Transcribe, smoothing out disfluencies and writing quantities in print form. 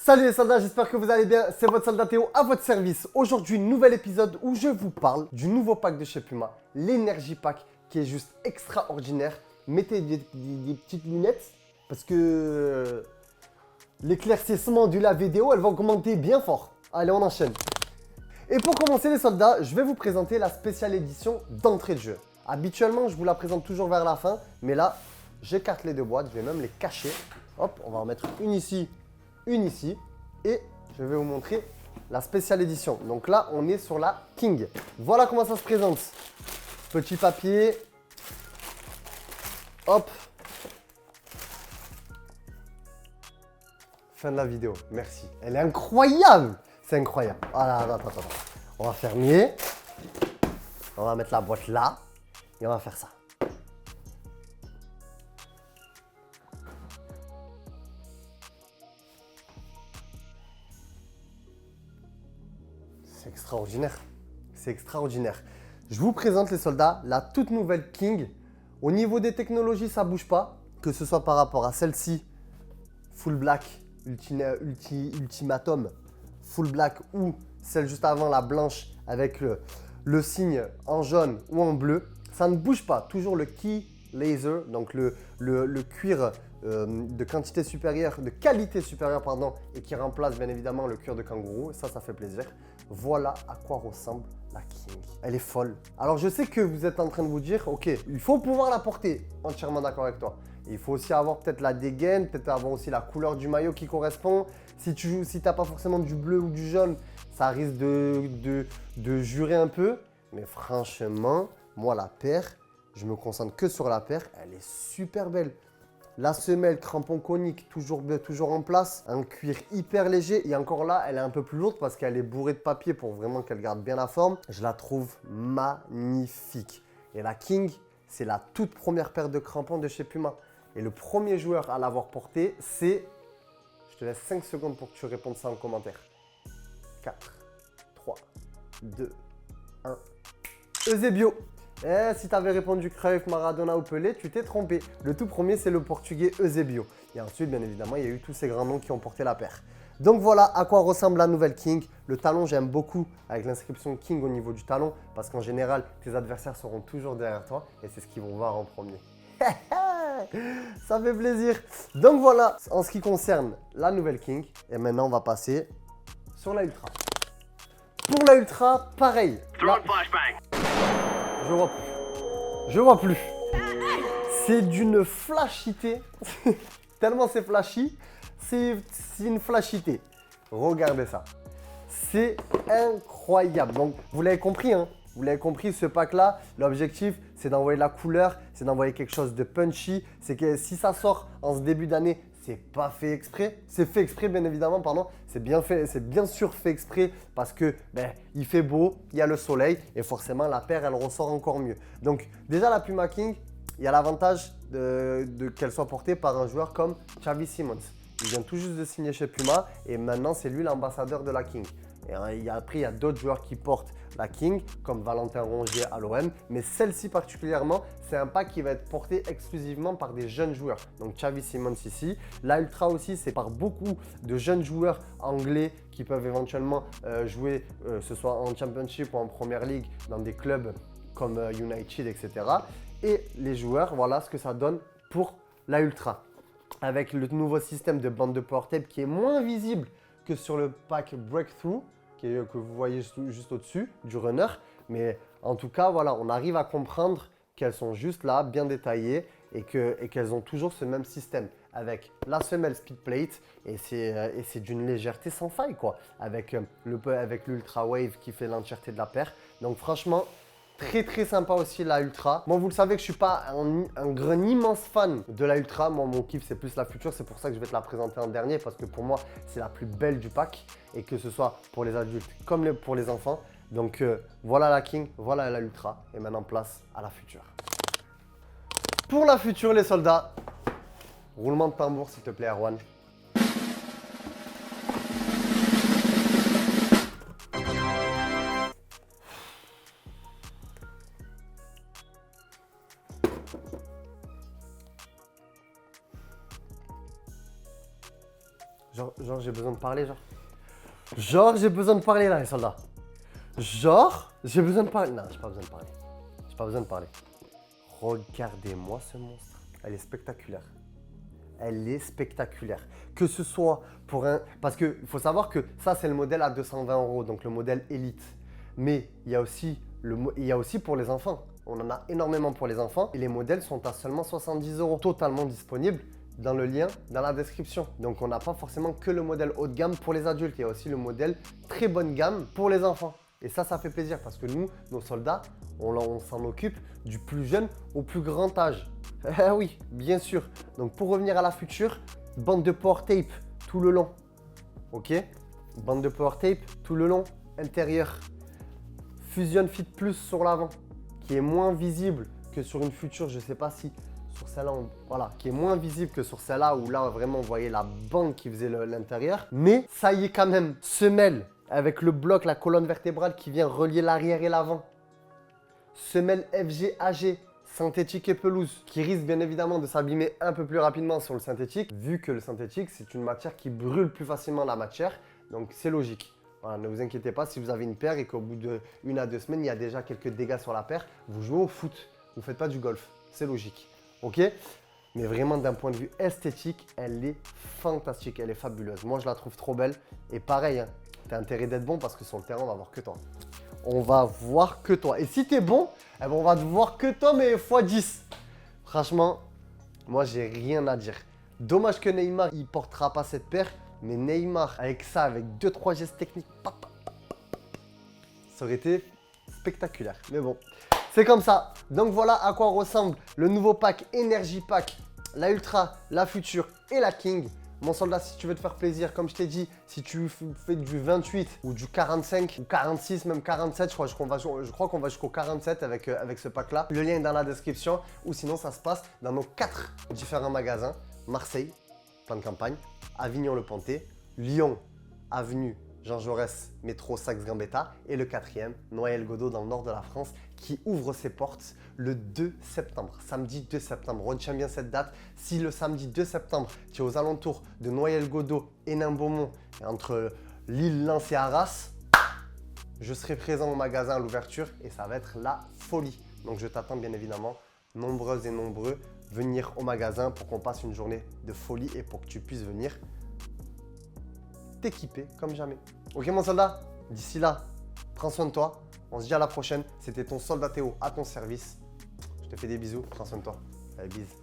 Salut les soldats, j'espère que vous allez bien. C'est votre soldat Théo à votre service. Aujourd'hui, nouvel épisode où je vous parle du nouveau pack de chez Puma, l'Energy Pack, qui est juste extraordinaire. Mettez des petites lunettes parce que l'éclaircissement de la vidéo, elle va augmenter bien fort. Allez, on enchaîne. Et pour commencer les soldats, je vais vous présenter la spéciale édition d'entrée de jeu. Habituellement, je vous la présente toujours vers la fin, mais là, j'écarte les deux boîtes, je vais même les cacher. Hop, on va en mettre une ici, et je vais vous montrer la spéciale édition. Donc là, on est sur la King. Voilà comment ça se présente. Petit papier. Hop. Fin de la vidéo. Merci. Elle est incroyable. C'est incroyable. Voilà, attends. On va fermer. On va mettre la boîte là. Et on va faire ça. C'est extraordinaire. C'est extraordinaire. Je vous présente les soldats, la toute nouvelle King. Au niveau des technologies, ça ne bouge pas. Que ce soit par rapport à celle-ci, Full Black, Ultimatum, Full Black ou celle juste avant, la blanche avec le signe en jaune ou en bleu. Ça ne bouge pas. Toujours le Key Laser, donc le cuir de quantité supérieure, de qualité supérieure, pardon, et qui remplace bien évidemment le cuir de kangourou. Ça fait plaisir. Voilà à quoi ressemble la King. Elle est folle. Alors je sais que vous êtes en train de vous dire, ok, il faut pouvoir la porter. Entièrement d'accord avec toi. Il faut aussi avoir peut-être la dégaine, peut-être avoir aussi la couleur du maillot qui correspond. Si tu n'as pas forcément du bleu ou du jaune, ça risque de jurer un peu. Mais franchement, moi la paire, je me concentre que sur la paire. Elle est super belle. La semelle, crampon conique, toujours en place. Un cuir hyper léger. Et encore là, elle est un peu plus lourde parce qu'elle est bourrée de papier pour vraiment qu'elle garde bien la forme. Je la trouve magnifique. Et la King, c'est la toute première paire de crampons de chez Puma. Et le premier joueur à l'avoir porté, c'est... Je te laisse 5 secondes pour que tu répondes ça en commentaire. 4, 3, 2, 1. Eusebio. Si tu avais répondu Cruyff, Maradona ou Pelé, tu t'es trompé. Le tout premier, c'est le portugais Eusebio. Et ensuite, bien évidemment, il y a eu tous ces grands noms qui ont porté la paire. Donc voilà à quoi ressemble la nouvelle King. Le talon, j'aime beaucoup avec l'inscription King au niveau du talon parce qu'en général, tes adversaires seront toujours derrière toi et c'est ce qu'ils vont voir en premier. Ça fait plaisir. Donc voilà en ce qui concerne la nouvelle King. Et maintenant, on va passer sur la Ultra. Pour la Ultra, pareil. Là, je vois plus. C'est d'une flashité. Tellement c'est flashy. C'est une flashité. Regardez ça. C'est incroyable. Donc, vous l'avez compris, hein. Vous l'avez compris, ce pack-là, l'objectif, c'est d'envoyer de la couleur, c'est d'envoyer quelque chose de punchy. C'est que si ça sort en ce début d'année, c'est pas fait exprès. C'est fait exprès, bien évidemment, pardon. C'est bien sûr fait exprès parce que il fait beau, il y a le soleil et forcément, la paire, elle ressort encore mieux. Donc, déjà, la Puma King, il y a l'avantage qu'elle soit portée par un joueur comme Xavi Simons. Il vient tout juste de signer chez Puma et maintenant, c'est lui l'ambassadeur de la King. Et après, il y a d'autres joueurs qui portent la King, comme Valentin Rongier à l'OM. Mais celle-ci particulièrement, c'est un pack qui va être porté exclusivement par des jeunes joueurs. Donc Xavi Simons ici. La Ultra aussi, c'est par beaucoup de jeunes joueurs anglais qui peuvent éventuellement jouer, ce soit en Championship ou en Premier League, dans des clubs comme United, etc. Et les joueurs, voilà ce que ça donne pour la Ultra. Avec le nouveau système de bande de power tape qui est moins visible que sur le pack Breakthrough, que vous voyez juste au-dessus du runner. Mais en tout cas, voilà, on arrive à comprendre qu'elles sont juste là, bien détaillées et qu'elles ont toujours ce même système avec la semelle speed plate et c'est d'une légèreté sans faille, quoi. Avec l'Ultra Wave qui fait l'entièreté de la paire. Donc franchement, très sympa aussi la Ultra. Bon, vous le savez que je suis pas un immense fan de la Ultra. Moi, mon kiff, c'est plus la Future. C'est pour ça que je vais te la présenter en dernier parce que pour moi, c'est la plus belle du pack et que ce soit pour les adultes comme pour les enfants. Donc, voilà la King, voilà la Ultra et maintenant place à la Future. Pour la Future, les soldats, roulement de tambour, s'il te plaît, Erwan. J'en Genre, j'ai besoin de parler, genre. Genre, j'ai besoin de parler, là, les soldats. Genre, j'ai besoin de parler. Non, j'ai pas besoin de parler. J'ai pas besoin de parler. Regardez-moi ce monstre. Elle est spectaculaire. Elle est spectaculaire. Que ce soit pour un... Parce qu'il faut savoir que ça, c'est le modèle à 220 €, donc le modèle élite. Mais il y a aussi pour les enfants. On en a énormément pour les enfants. Et les modèles sont à seulement 70 €. Totalement disponibles dans le lien dans la description. Donc, on n'a pas forcément que le modèle haut de gamme pour les adultes. Il y a aussi le modèle très bonne gamme pour les enfants. Et ça fait plaisir parce que nous, nos soldats, on s'en occupe du plus jeune au plus grand âge. Eh oui, bien sûr. Donc, pour revenir à la future, bande de power tape tout le long. OK? Bande de power tape tout le long, intérieur. Fusion Fit Plus sur l'avant, qui est moins visible que sur une future, je ne sais pas si sur celle-là, voilà, qui est moins visible que sur celle-là où là vraiment vous voyez la bande qui faisait l'intérieur. Mais ça y est quand même, semelle avec le bloc, la colonne vertébrale qui vient relier l'arrière et l'avant. Semelle FG-AG, synthétique et pelouse, qui risque bien évidemment de s'abîmer un peu plus rapidement sur le synthétique, vu que le synthétique c'est une matière qui brûle plus facilement la matière, donc c'est logique. Voilà, ne vous inquiétez pas, si vous avez une paire et qu'au bout d'1 à 2 semaines, il y a déjà quelques dégâts sur la paire, vous jouez au foot, vous ne faites pas du golf, c'est logique. Ok? Mais vraiment d'un point de vue esthétique, elle est fantastique, elle est fabuleuse. Moi, je la trouve trop belle. Et pareil, hein, tu as intérêt d'être bon parce que sur le terrain, on va voir que toi. On va voir que toi. Et si tu es bon, eh ben, on va te voir que toi, mais x10. Franchement, moi, j'ai rien à dire. Dommage que Neymar, il portera pas cette paire. Mais Neymar, avec ça, avec 2-3 gestes techniques, ça aurait été spectaculaire. Mais bon, c'est comme ça. Donc voilà à quoi ressemble le nouveau pack Energy Pack, la Ultra, la Future et la King. Mon soldat, si tu veux te faire plaisir, comme je t'ai dit, si tu fais du 28 ou du 45 ou 46, même 47, je crois qu'on va jusqu'au 47 avec ce pack-là. Le lien est dans la description ou sinon ça se passe dans nos 4 différents magasins. Marseille, plan de campagne, Avignon-le-Pontet, Lyon, avenue Jean Jaurès, métro Saxe-Gambetta et le 4e, Noyelles-Godault dans le nord de la France qui ouvre ses portes le 2 septembre, samedi 2 septembre. Retiens bien cette date. Si le samedi 2 septembre, tu es aux alentours de Noyelles-Godault, Hénin-Beaumont, entre Lille, Lens et Arras, je serai présent au magasin à l'ouverture et ça va être la folie. Donc je t'attends bien évidemment, nombreuses et nombreux, venir au magasin pour qu'on passe une journée de folie et pour que tu puisses venir t'équiper comme jamais. Ok mon soldat, d'ici là, prends soin de toi. On se dit à la prochaine. C'était ton soldat Théo à ton service. Je te fais des bisous. Prends soin de toi. Allez, bisous.